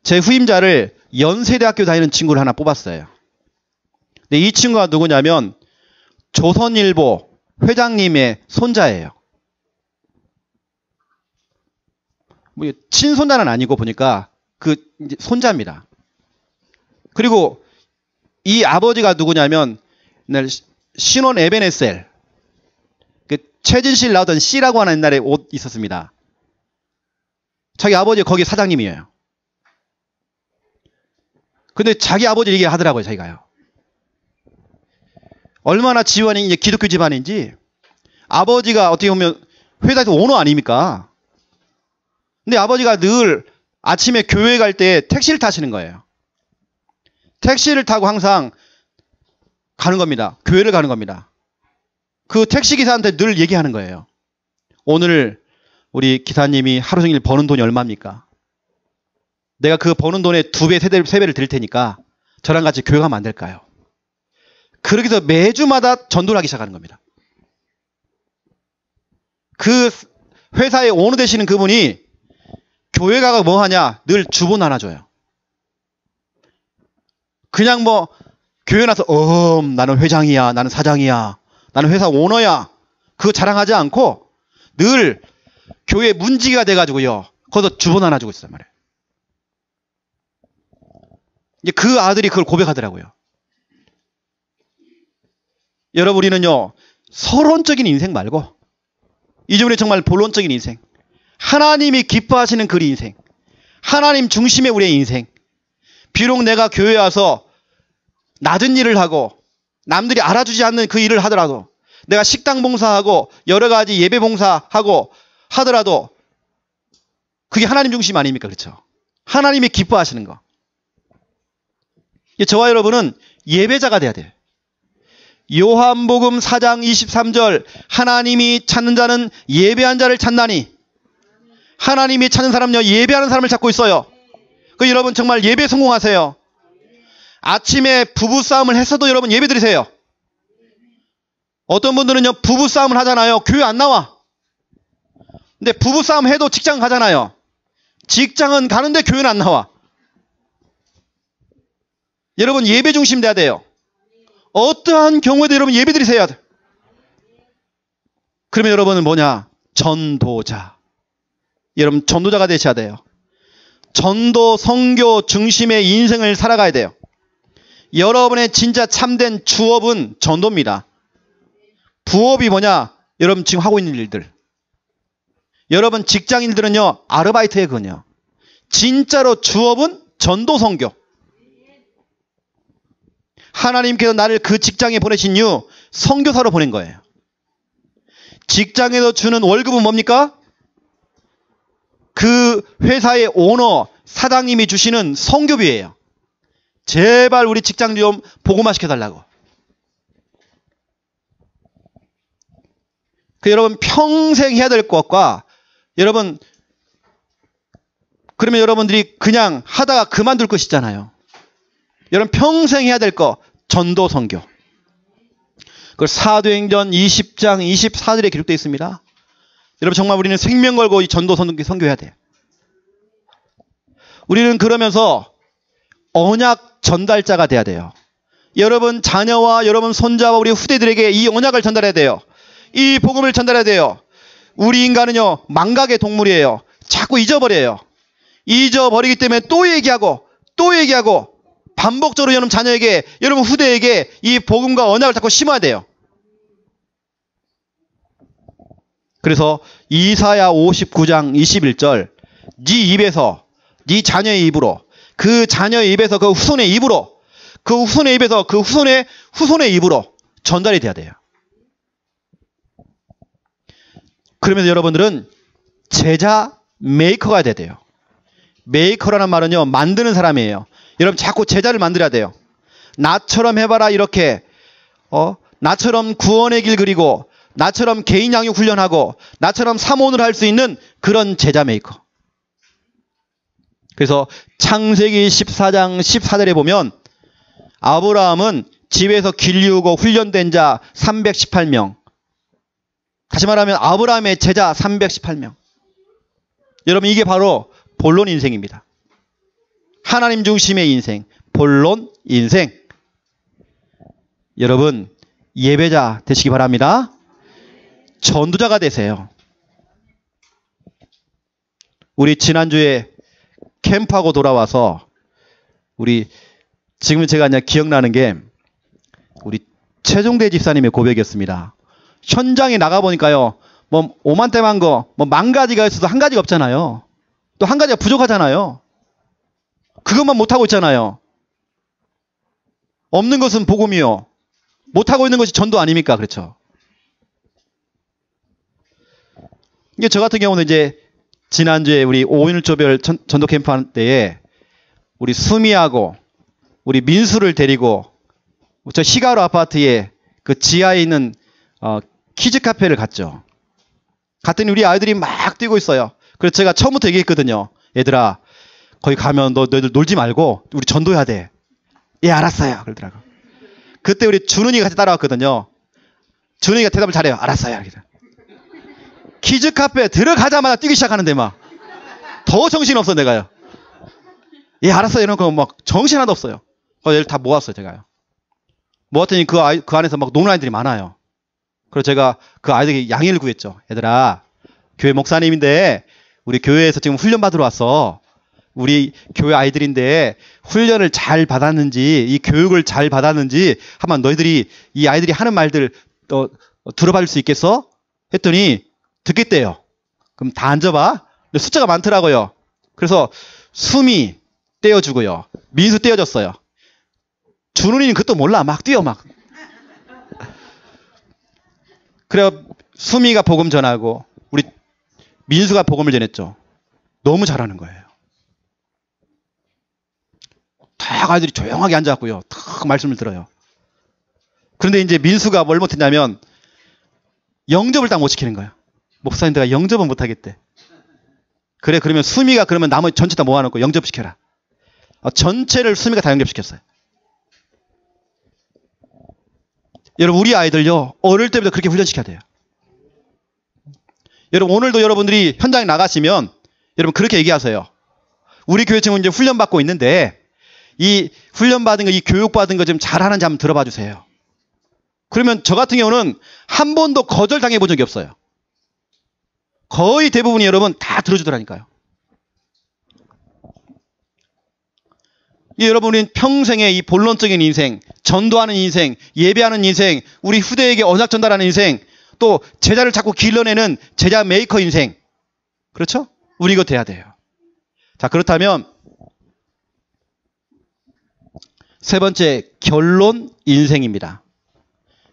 제 후임자를 연세대학교 다니는 친구를 하나 뽑았어요. 근데 이 친구가 누구냐면 조선일보 회장님의 손자예요. 뭐 친손자는 아니고 보니까 그 이제 손자입니다. 그리고 이 아버지가 누구냐면 신원 에베네셀, 그 최진실 나오던 C라고 하는 옛날에 옷 있었습니다. 자기 아버지 거기 사장님이에요. 근데 자기 아버지 얘기 하더라고요, 자기가요. 얼마나 집안이 이제 기독교 집안인지. 아버지가 어떻게 보면 회사에서 오너 아닙니까? 근데 아버지가 늘 아침에 교회 갈 때 택시를 타시는 거예요. 택시를 타고 항상 가는 겁니다. 교회를 가는 겁니다. 그 택시기사한테 늘 얘기하는 거예요. 오늘 우리 기사님이 하루 종일 버는 돈이 얼마입니까? 내가 그 버는 돈의 2배, 3배를 드릴 테니까 저랑 같이 교회 가면 안 될까요? 그렇게 해서 매주마다 전도를 하기 시작하는 겁니다. 그 회사의 오너 되시는 그분이 교회 가가 뭐 하냐? 늘 주보 나눠줘요. 그냥 뭐 교회 나서 나는 회장이야, 나는 사장이야, 나는 회사 오너야, 그거 자랑하지 않고 늘 교회 문지기가 돼가지고요, 거기서 주보 나눠주고 있단 말이에요. 이제 그 아들이 그걸 고백하더라고요. 여러분, 우리는요 서론적인 인생 말고 이제부터 정말 본론적인 인생, 하나님이 기뻐하시는 그 인생, 하나님 중심의 우리의 인생. 비록 내가 교회에 와서 낮은 일을 하고 남들이 알아주지 않는 그 일을 하더라도, 내가 식당 봉사하고 여러 가지 예배 봉사하고 하더라도 그게 하나님 중심 아닙니까? 그렇죠? 하나님이 기뻐하시는 거. 저와 여러분은 예배자가 돼야 돼요. 요한복음 4장 23절, 하나님이 찾는 자는 예배한 자를 찾나니. 하나님이 찾는 사람은요, 예배하는 사람을 찾고 있어요. 그 여러분 정말 예배 성공하세요. 아침에 부부싸움을 했어도 여러분 예배 드리세요. 어떤 분들은요 부부싸움을 하잖아요. 교회 안 나와. 근데 부부싸움 해도 직장 가잖아요. 직장은 가는데 교회는 안 나와. 여러분 예배 중심 돼야 돼요. 어떠한 경우에도 여러분 예배 드리세요. 그러면 여러분은 뭐냐? 전도자. 여러분 전도자가 되셔야 돼요. 전도 선교 중심의 인생을 살아가야 돼요. 여러분의 진짜 참된 주업은 전도입니다. 부업이 뭐냐? 여러분 지금 하고 있는 일들. 여러분 직장인들은요 아르바이트에 그거요. 진짜로 주업은 전도 선교. 하나님께서 나를 그 직장에 보내신 이유 선교사로 보낸 거예요. 직장에서 주는 월급은 뭡니까? 그 회사의 오너, 사장님이 주시는 선교비예요. 제발 우리 직장 좀 복음화 시켜달라고. 그 여러분 평생 해야 될 것과 여러분 그러면 여러분들이 그냥 하다가 그만둘 것이잖아요. 여러분 평생 해야 될 거 전도 선교. 그 사도행전 20장 24절에 기록되어 있습니다. 여러분 정말 우리는 생명 걸고 이 전도 선교해야 돼요. 우리는 그러면서 언약 전달자가 돼야 돼요. 여러분 자녀와 여러분 손자와 우리 후대들에게 이 언약을 전달해야 돼요. 이 복음을 전달해야 돼요. 우리 인간은요 망각의 동물이에요. 자꾸 잊어버려요. 잊어버리기 때문에 또 얘기하고 반복적으로 여러분 자녀에게, 여러분 후대에게 이 복음과 언약을 자꾸 심어야 돼요. 그래서 이사야 59장 21절, 네 입에서, 네 자녀의 입으로, 그 자녀의 입에서, 그 후손의 입으로, 그 후손의 입에서, 그 후손의 입으로 전달이 돼야 돼요. 그러면서 여러분들은 제자 메이커가 돼야 돼요. 메이커라는 말은요 만드는 사람이에요. 여러분 자꾸 제자를 만들어야 돼요. 나처럼 해봐라 이렇게, 나처럼 구원의 길 그리고, 나처럼 개인 양육 훈련하고, 나처럼 사모를 할 수 있는 그런 제자 메이커. 그래서 창세기 14장 14절에 보면 아브라함은 집에서 길리우고 훈련된 자 318명. 다시 말하면 아브라함의 제자 318명. 여러분 이게 바로 본론 인생입니다. 하나님 중심의 인생, 본론 인생. 여러분, 예배자 되시기 바랍니다. 전도자가 되세요. 우리 지난주에 캠프하고 돌아와서 지금 제가 그냥 기억나는 게 우리 최종대 집사님의 고백이었습니다. 현장에 나가보니까요, 뭐 오만때만 거, 뭐 10,000가지가 있어도 한 가지가 없잖아요. 또 한 가지가 부족하잖아요. 그것만 못하고 있잖아요. 없는 것은 복음이요. 못하고 있는 것이 전도 아닙니까? 그렇죠. 이게 저 같은 경우는 이제 지난주에 우리 5.1조별 전도 캠프 할 때에 우리 수미하고 우리 민수를 데리고 저 시가로 아파트에 그 지하에 있는 키즈 카페를 갔죠. 갔더니 우리 아이들이 막 뛰고 있어요. 그래서 제가 처음부터 얘기했거든요. 얘들아, 거기 가면 너희들 놀지 말고 우리 전도해야 돼. 예, 알았어요. 그러더라고. 그때 우리 준훈이가 같이 따라왔거든요. 준훈이가 대답을 잘해요. 알았어요. 키즈 카페 들어가자마자 뛰기 시작하는데 막 더 정신없어 내가요. 예, 알았어요. 이런 거 막 정신 하나도 없어요. 얘를 다 모았어요. 제가요. 모았더니 그 안에서 막 노는 아이들이 많아요. 그래서 제가 그 아이들에게 양해를 구했죠. 얘들아, 교회 목사님인데 우리 교회에서 지금 훈련 받으러 왔어. 우리 교회 아이들인데 훈련을 잘 받았는지, 이 교육을 잘 받았는지 한번 너희들이 이 아이들이 하는 말들 들어봐 줄 수 있겠어? 했더니 듣겠대요. 그럼 다 앉아봐. 근데 숫자가 많더라고요. 그래서 수미 떼어주고요. 민수 떼어줬어요. 준훈이는 그것도 몰라. 막 뛰어 막. 그래 수미가 복음 전하고 우리 민수가 복음을 전했죠. 너무 잘하는 거예요. 다 아이들이 조용하게 앉아갖고요. 탁 말씀을 들어요. 그런데 이제 민수가 뭘 못했냐면 영접을 딱 못 시키는 거예요. 목사님 내가 영접은 못하겠대. 그래 그러면 수미가 그러면 나머지 전체 다 모아놓고 영접시켜라. 전체를 수미가 다 영접시켰어요. 여러분 우리 아이들요. 어릴 때부터 그렇게 훈련시켜야 돼요. 여러분 오늘도 여러분들이 현장에 나가시면 여러분 그렇게 얘기하세요. 우리 교회 지금 이제 훈련받고 있는데 이 훈련받은 거, 이 교육받은 거 좀 잘하는지 한번 들어봐 주세요. 그러면 저 같은 경우는 한 번도 거절당해 본 적이 없어요. 거의 대부분이 여러분 다 들어주더라니까요. 여러분 우리는 평생의 이 본론적인 인생, 전도하는 인생, 예배하는 인생, 우리 후대에게 언약 전달하는 인생, 또 제자를 자꾸 길러내는 제자 메이커 인생. 그렇죠? 우리 이거 돼야 돼요. 자, 그렇다면 세 번째 결론 인생입니다.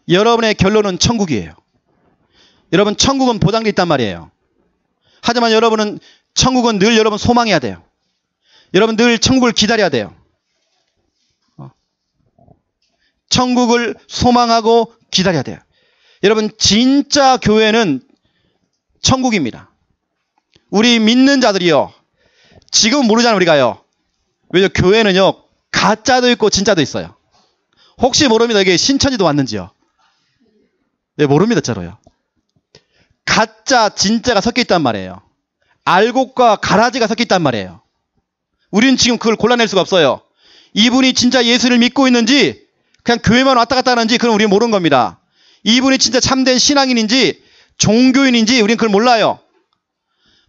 여러분의 결론은 천국이에요. 여러분 천국은 보장되어 있단 말이에요. 하지만 여러분은 천국은 늘 여러분 소망해야 돼요. 여러분 늘 천국을 기다려야 돼요. 천국을 소망하고 기다려야 돼요. 여러분 진짜 교회는 천국입니다. 우리 믿는 자들이요. 지금 모르잖아요 우리가요. 왜냐 교회는요. 가짜도 있고 진짜도 있어요. 혹시 모릅니다. 이게 신천지도 왔는지요. 네, 모릅니다. 저로요. 가짜 진짜가 섞여 있단 말이에요. 알곡과 가라지가 섞여 있단 말이에요. 우리는 지금 그걸 골라낼 수가 없어요. 이분이 진짜 예수를 믿고 있는지 그냥 교회만 왔다 갔다 하는지 그건 우리는 모르는 겁니다. 이분이 진짜 참된 신앙인인지 종교인인지 우리는 그걸 몰라요.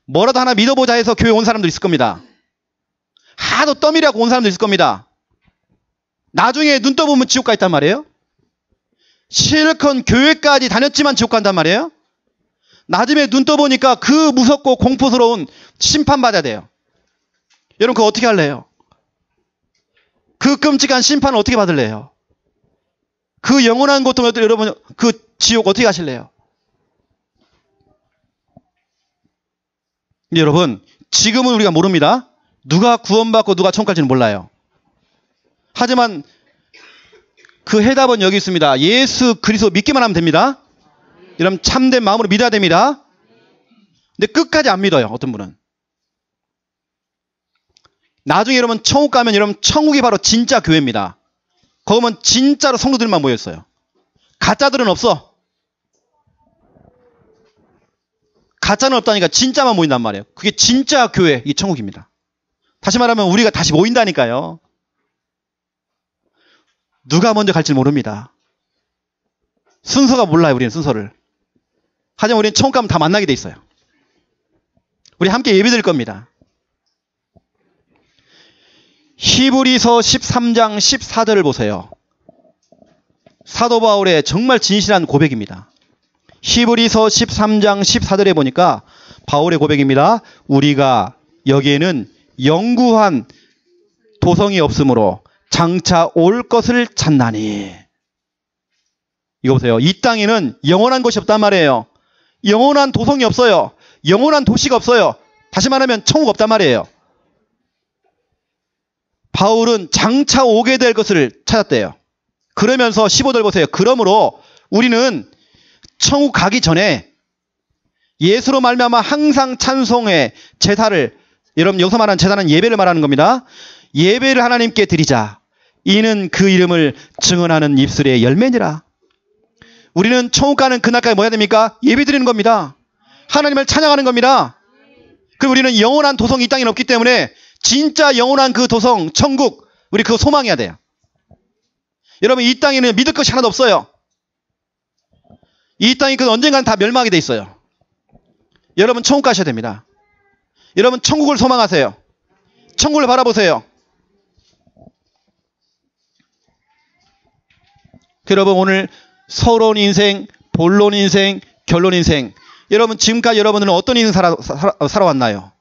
뭐라도 하나 믿어보자 해서 교회 온 사람도 있을 겁니다. 하도 떠밀이라고 온 사람도 있을 겁니다. 나중에 눈 떠보면 지옥 가 있단 말이에요. 실컷 교회까지 다녔지만 지옥 간단 말이에요. 나중에 눈 떠보니까 그 무섭고 공포스러운 심판받아야 돼요. 여러분 그거 어떻게 할래요? 그 끔찍한 심판을 어떻게 받을래요? 그 영원한 고통 여러분 그 지옥 어떻게 가실래요? 여러분 지금은 우리가 모릅니다. 누가 구원받고 누가 천국 갈지는 몰라요. 하지만 그 해답은 여기 있습니다. 예수 그리스도 믿기만 하면 됩니다. 여러분 참된 마음으로 믿어야 됩니다. 근데 끝까지 안 믿어요. 어떤 분은. 나중에 여러분 천국 가면 여러분 천국이 바로 진짜 교회입니다. 거기면 진짜로 성도들만 모였어요. 가짜들은 없어. 가짜는 없다니까 진짜만 모인단 말이에요. 그게 진짜 교회, 이 천국입니다. 다시 말하면 우리가 다시 모인다니까요. 누가 먼저 갈지 모릅니다. 순서가 몰라요. 우리는 순서를. 하지만 우리는 천국 가면 다 만나게 돼 있어요. 우리 함께 예배드릴 겁니다. 히브리서 13장 14절을 보세요. 사도 바울의 정말 진실한 고백입니다. 히브리서 13장 14절에 보니까 바울의 고백입니다. 우리가 여기에는 영구한 도성이 없으므로 장차 올 것을 찾나니. 이거 보세요. 이 땅에는 영원한 것이 없단 말이에요. 영원한 도성이 없어요. 영원한 도시가 없어요. 다시 말하면 천국 없단 말이에요. 바울은 장차 오게 될 것을 찾았대요. 그러면서 15절 보세요. 그러므로 우리는 천국 가기 전에 예수로 말미암아 항상 찬송의 제사를, 여러분 여기서 말하는 제사는 예배를 말하는 겁니다. 예배를 하나님께 드리자. 이는 그 이름을 증언하는 입술의 열매니라. 우리는 천국 가는 그날까지 뭐 해야 됩니까? 예배 드리는 겁니다. 하나님을 찬양하는 겁니다. 그리고 우리는 영원한 도성이 이 땅에 없기 때문에 진짜 영원한 그 도성, 천국, 우리 그거 소망해야 돼요. 여러분 이 땅에는 믿을 것이 하나도 없어요. 이 땅이 그 언젠가는 다 멸망하게 돼 있어요. 여러분 천국 가셔야 됩니다. 여러분 천국을 소망하세요. 천국을 바라보세요. 여러분 오늘 서론 인생, 본론 인생, 결론 인생. 여러분 지금까지 여러분들은 어떤 인생 살아왔나요?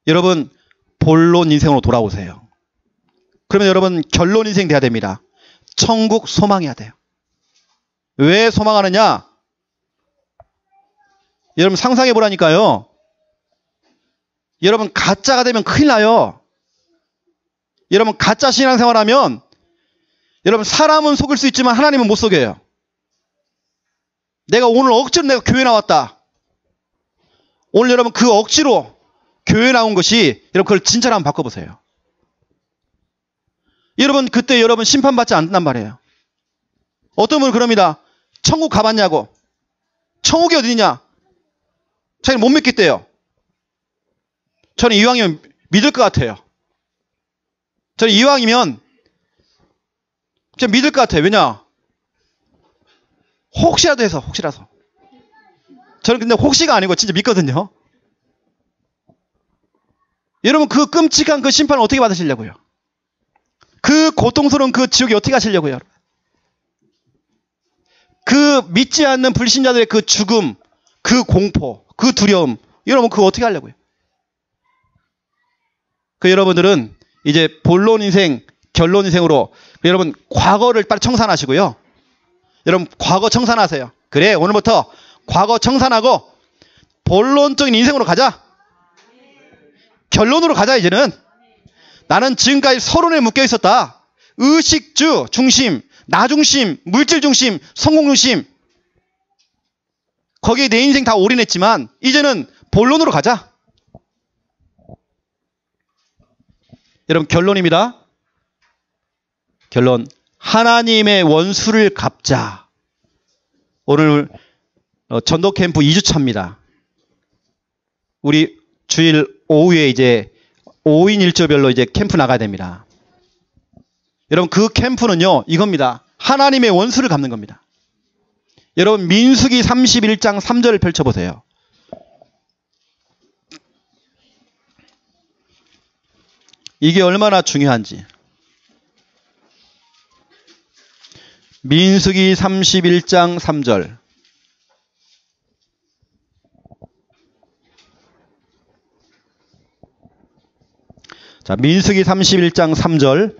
여러분 본론 인생으로 돌아오세요. 그러면 여러분 결론 인생 돼야 됩니다. 천국 소망해야 돼요. 왜 소망하느냐? 여러분 상상해 보라니까요. 여러분 가짜가 되면 큰일 나요. 여러분 가짜 신앙생활하면 여러분 사람은 속일 수 있지만 하나님은 못 속여요. 내가 오늘 억지로 내가 교회 나왔다. 오늘 여러분 그 억지로 교회 나온 것이 여러분 그걸 진짜로 한번 바꿔보세요. 여러분 그때 여러분 심판받지 않는단 말이에요. 어떤 분은 그럽니다. 천국 가봤냐고. 천국이 어디냐? 자기는 못 믿겠대요. 저는 이왕이면 믿을 것 같아요. 저는 이왕이면 진짜 믿을 것 같아요. 왜냐? 혹시라도 해서, 혹시라도. 저는 근데 혹시가 아니고 진짜 믿거든요. 여러분 그 끔찍한 그 심판을 어떻게 받으시려고요? 그 고통스러운 그 지옥에 어떻게 가시려고요? 그 믿지 않는 불신자들의 그 죽음, 그 공포, 그 두려움, 여러분 그거 어떻게 하려고요? 그 여러분들은 이제 본론 인생, 결론 인생으로 여러분 과거를 빨리 청산하시고요. 여러분 과거 청산하세요. 그래 오늘부터 과거 청산하고 본론적인 인생으로 가자. 결론으로 가자. 이제는 나는 지금까지 서론에 묶여 있었다. 의식주 중심, 나 중심, 물질 중심, 성공 중심. 거기에 내 인생 다 올인했지만 이제는 본론으로 가자. 여러분 결론입니다. 결론. 하나님의 원수를 갚자. 오늘 전도 캠프 2주차입니다. 우리 주일 오후에 이제 5인 1조별로 이제 캠프 나가야 됩니다. 여러분 그 캠프는요 이겁니다. 하나님의 원수를 갚는 겁니다. 여러분 민수기 31장 3절을 펼쳐보세요. 이게 얼마나 중요한지. 민수기 31장 3절. 자, 민수기 31장 3절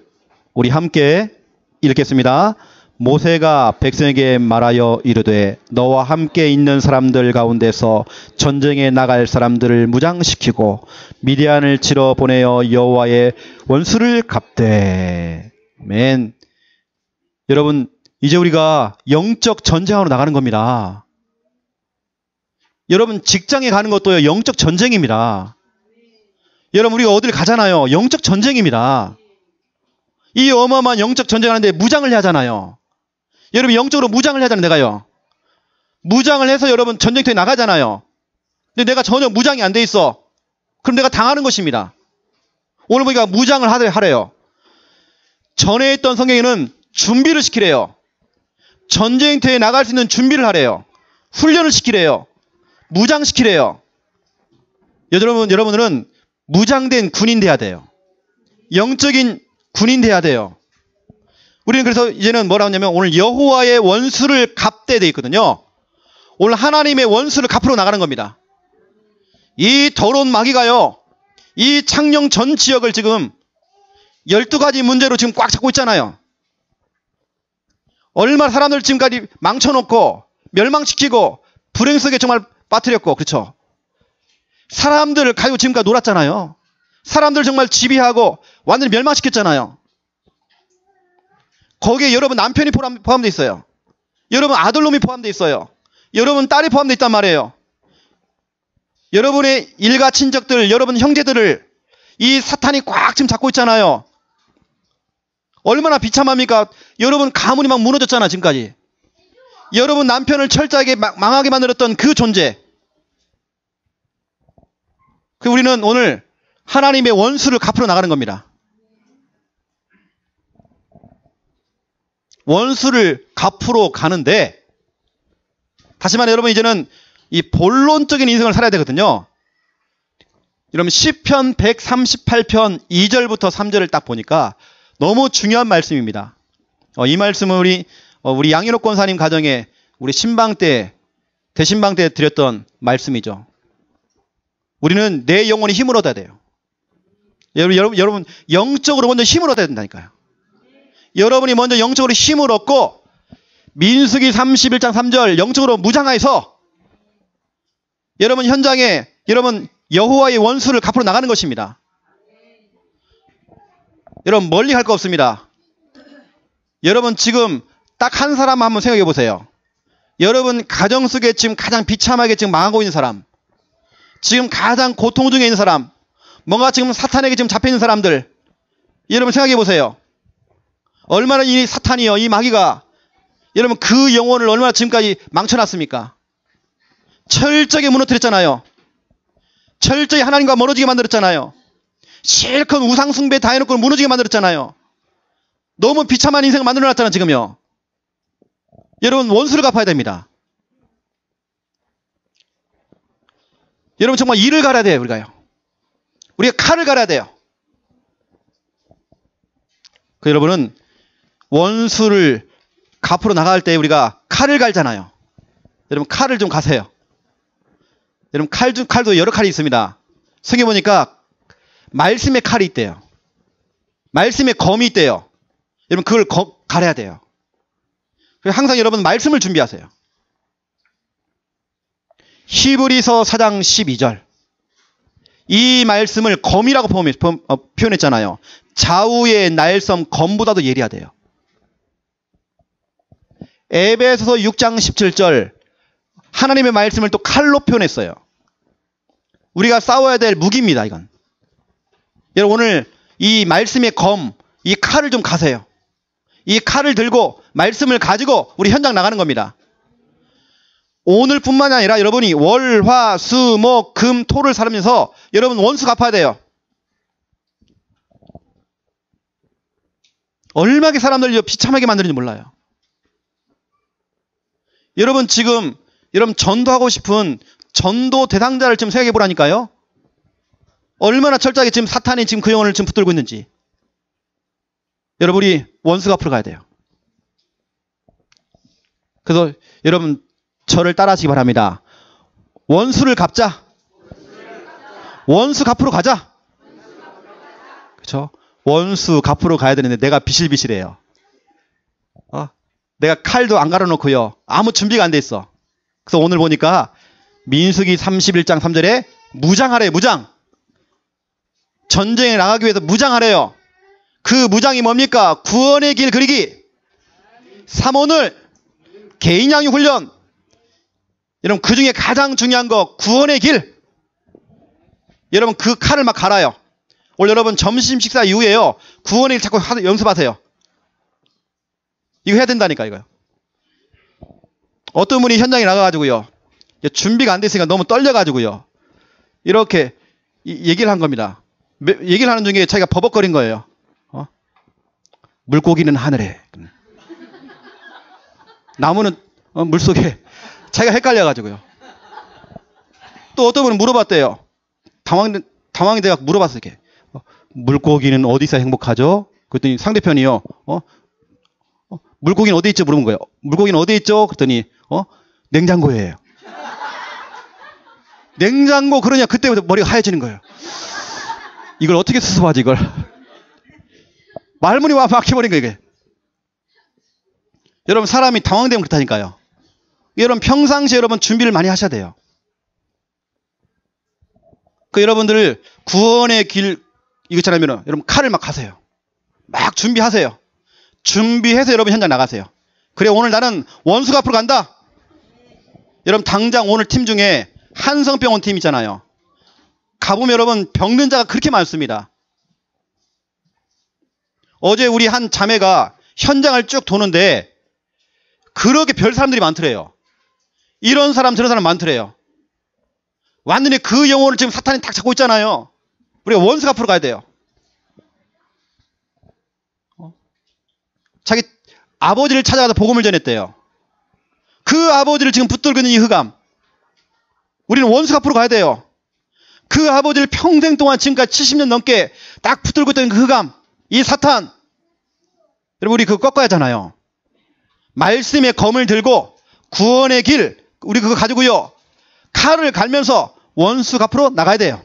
우리 함께 읽겠습니다. 모세가 백성에게 말하여 이르되 너와 함께 있는 사람들 가운데서 전쟁에 나갈 사람들을 무장시키고 미디안을 치러 보내어 여호와의 원수를 갚되. 아멘. 여러분 이제 우리가 영적 전쟁하러 나가는 겁니다. 여러분 직장에 가는 것도요 영적 전쟁입니다. 여러분 우리가 어딜 가잖아요. 영적 전쟁입니다. 이 어마어마한 영적 전쟁하는데 무장을 해야 하잖아요. 여러분 영적으로 무장을 해야 하잖아요. 내가요. 무장을 해서 여러분 전쟁터에 나가잖아요. 근데 내가 전혀 무장이 안 돼 있어. 그럼 내가 당하는 것입니다. 오늘 보니까 무장을 하래요. 전에 있던 성경에는 준비를 시키래요. 전쟁터에 나갈 수 있는 준비를 하래요. 훈련을 시키래요. 무장시키래요. 여러분들은 무장된 군인 돼야 돼요. 영적인 군인 돼야 돼요. 우리는 그래서 이제는 뭐라 하냐면 오늘 여호와의 원수를 갚되 돼 있거든요. 오늘 하나님의 원수를 갚으러 나가는 겁니다. 이 더러운 마귀가요. 이 창녕 전 지역을 지금 12가지 문제로 지금 꽉 잡고 있잖아요. 얼마나 사람들 지금까지 망쳐놓고 멸망시키고 불행 속에 정말 빠뜨렸고 그렇죠. 사람들을 가지고 지금까지 놀았잖아요. 사람들 정말 지배하고 완전히 멸망시켰잖아요. 거기에 여러분 남편이 포함되어 있어요. 여러분 아들놈이 포함되어 있어요. 여러분 딸이 포함되어 있단 말이에요. 여러분의 일가 친척들, 여러분 형제들을 이 사탄이 꽉 지금 잡고 있잖아요. 얼마나 비참합니까? 여러분 가문이 막 무너졌잖아 지금까지. 여러분 남편을 철저하게 망하게 만들었던 그 존재. 우리는 오늘 하나님의 원수를 갚으러 나가는 겁니다. 원수를 갚으러 가는데 다시 말해 여러분 이제는 이 본론적인 인생을 살아야 되거든요. 여러분 시편 138편 2절부터 3절을 딱 보니까 너무 중요한 말씀입니다. 이 말씀은 우리 양인옥 권사님 가정에 우리 신방 때 대신방 때 드렸던 말씀이죠. 우리는 내 영혼이 힘을 얻어야 돼요. 여러분 영적으로 먼저 힘을 얻어야 된다니까요. 여러분이 먼저 영적으로 힘을 얻고 민수기 31장 3절 영적으로 무장하여서 여러분 현장에 여러분 여호와의 원수를 갚으러 나가는 것입니다. 여러분 멀리 갈 거 없습니다. 여러분 지금 딱 한 사람 한번 생각해 보세요. 여러분 가정 속에 지금 가장 비참하게 지금 망하고 있는 사람, 지금 가장 고통 중에 있는 사람, 뭔가 지금 사탄에게 지금 잡혀 있는 사람들, 여러분 생각해 보세요. 얼마나 이 사탄이요, 이 마귀가 여러분 그 영혼을 얼마나 지금까지 망쳐놨습니까? 철저하게 무너뜨렸잖아요. 철저히 하나님과 멀어지게 만들었잖아요. 실컷 우상숭배 다 해놓고 무너지게 만들었잖아요. 너무 비참한 인생을 만들어놨잖아 지금요. 여러분 원수를 갚아야 됩니다. 여러분 정말 이를 갈아야 돼요. 우리가 칼을 갈아야 돼요. 여러분은 원수를 갚으러 나갈 때 우리가 칼을 갈잖아요. 여러분 칼을 좀 가세요. 여러분 칼도 여러 칼이 있습니다. 성경에 보니까 말씀의 칼이 있대요. 말씀의 검이 있대요. 여러분 그걸 갈아야 돼요. 항상 여러분 말씀을 준비하세요. 히브리서 4장 12절 이 말씀을 검이라고 표현했잖아요. 좌우의 날섬 검보다도 예리하대요. 에베소서 6장 17절 하나님의 말씀을 또 칼로 표현했어요. 우리가 싸워야 될 무기입니다. 이건. 여러분 오늘 이 말씀의 검, 이 칼을 좀 가세요. 이 칼을 들고 말씀을 가지고 우리 현장 나가는 겁니다. 오늘뿐만 아니라 여러분이 월, 화, 수, 목, 금, 토를 살면서 여러분 원수 갚아야 돼요. 얼마나 사람들 비참하게 만드는지 몰라요. 여러분 지금 여러분 전도하고 싶은 전도 대상자를 좀 생각해 보라니까요. 얼마나 철저하게 지금 사탄이 지금 그 영혼을 지금 붙들고 있는지. 여러분이 원수 갚으러 가야 돼요. 그래서 여러분 저를 따라하시기 바랍니다. 원수를 갚자. 원수 갚으러 가자. 그렇죠? 원수 갚으러 가야 되는데 내가 비실비실해요. 내가 칼도 안 갈아놓고요. 아무 준비가 안 돼 있어. 그래서 오늘 보니까 민수기 31장 3절에 무장하래요. 무장. 전쟁에 나가기 위해서 무장하래요. 그 무장이 뭡니까? 구원의 길 그리기. 삼원을 개인양육 훈련. 여러분 그 중에 가장 중요한 거 구원의 길. 여러분 그 칼을 막 갈아요. 오늘 여러분 점심 식사 이후에요. 구원의 길 자꾸 연습하세요. 이거 해야 된다니까 이거요. 어떤 분이 현장에 나가가지고요. 준비가 안 됐으니까 너무 떨려가지고요. 이렇게 얘기를 한 겁니다. 얘기를 하는 중에 자기가 버벅거린 거예요. 물고기는 하늘에, 나무는 물속에. 자기가 헷갈려가지고요. 또 어떤 분은 물어봤대요. 당황이 돼서 물어봤어요. 이렇게. 물고기는 어디서 행복하죠? 그랬더니 상대편이요. 물고기는 어디 있죠? 물어본 거예요. 물고기는 어디 있죠? 그랬더니 냉장고예요. 냉장고. 그러냐 그때부터 머리가 하얘지는 거예요. 이걸 어떻게 수습하지 이걸. 말문이 와 막혀버린 거예요 이게. 여러분 사람이 당황되면 그렇다니까요. 여러분 평상시에 여러분 준비를 많이 하셔야 돼요. 그 여러분들 구원의 길 이것처럼 여러분 칼을 막 가세요. 막 준비하세요. 준비해서 여러분 현장 나가세요. 그래 오늘 나는 원수가 앞으로 간다. 여러분 당장 오늘 팀 중에 한성병원 팀 있잖아요. 가보면 여러분 병든 자가 그렇게 많습니다. 어제 우리 한 자매가 현장을 쭉 도는데 그렇게 별 사람들이 많더래요. 이런 사람 저런 사람 많더래요. 완전히 그 영혼을 지금 사탄이 딱 잡고 있잖아요. 우리가 원수가 앞으로 가야 돼요. 자기 아버지를 찾아가서 복음을 전했대요. 그 아버지를 지금 붙들고 있는 이 흑암. 우리는 원수가 앞으로 가야 돼요. 그 아버지를 평생 동안 지금까지 70년 넘게 딱 붙들고 있던 그 흑암. 이 사탄. 여러분 우리 그거 꺾어야 하잖아요. 말씀의 검을 들고 구원의 길. 우리 그거 가지고요. 칼을 갈면서 원수 앞으로 나가야 돼요.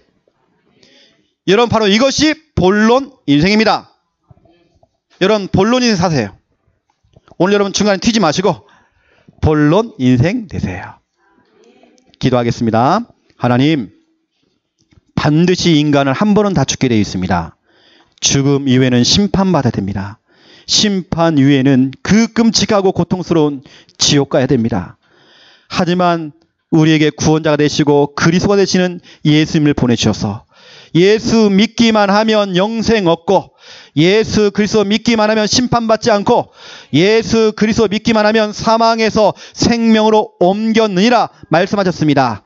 여러분 바로 이것이 본론 인생입니다. 여러분 본론 인생 사세요. 오늘 여러분 중간에 튀지 마시고 본론 인생 되세요. 기도하겠습니다. 하나님 반드시 인간은 한 번은 다 죽게 되어 있습니다. 죽음 이후에는 심판받아야 됩니다. 심판 이후에는 그 끔찍하고 고통스러운 지옥 가야 됩니다. 하지만 우리에게 구원자가 되시고 그리스도가 되시는 예수님을 보내주셔서 예수 믿기만 하면 영생 얻고 예수 그리스도 믿기만 하면 심판받지 않고 예수 그리스도 믿기만 하면 사망에서 생명으로 옮겼느니라 말씀하셨습니다.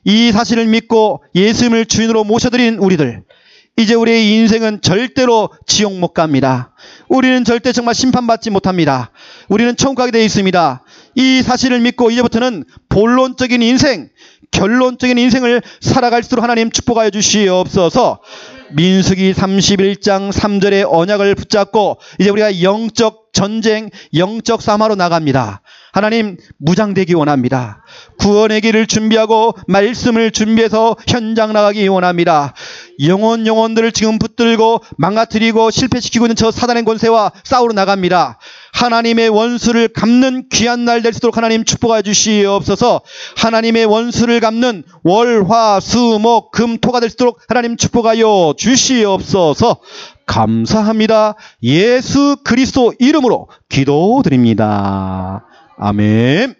이 사실을 믿고 예수님을 주인으로 모셔드린 우리들, 이제 우리의 인생은 절대로 지옥 못 갑니다. 우리는 절대 정말 심판받지 못합니다. 우리는 천국 가게 되어 있습니다. 이 사실을 믿고 이제부터는 본론적인 인생, 결론적인 인생을 살아갈 수 있도록 하나님 축복하여 주시옵소서. 민수기 31장 3절의 언약을 붙잡고 이제 우리가 영적 전쟁, 영적 싸움하러 나갑니다. 하나님 무장되기 원합니다. 구원의 길을 준비하고 말씀을 준비해서 현장 나가기 원합니다. 영혼들을 지금 붙들고 망가뜨리고 실패시키고 있는 저 사단의 권세와 싸우러 나갑니다. 하나님의 원수를 갚는 귀한 날 될 수 있도록 하나님 축복하여 주시옵소서. 하나님의 원수를 갚는 월, 화, 수, 목, 금, 토가 될 수 있도록 하나님 축복하여 주시옵소서. 감사합니다. 예수 그리스도 이름으로 기도드립니다. 아멘.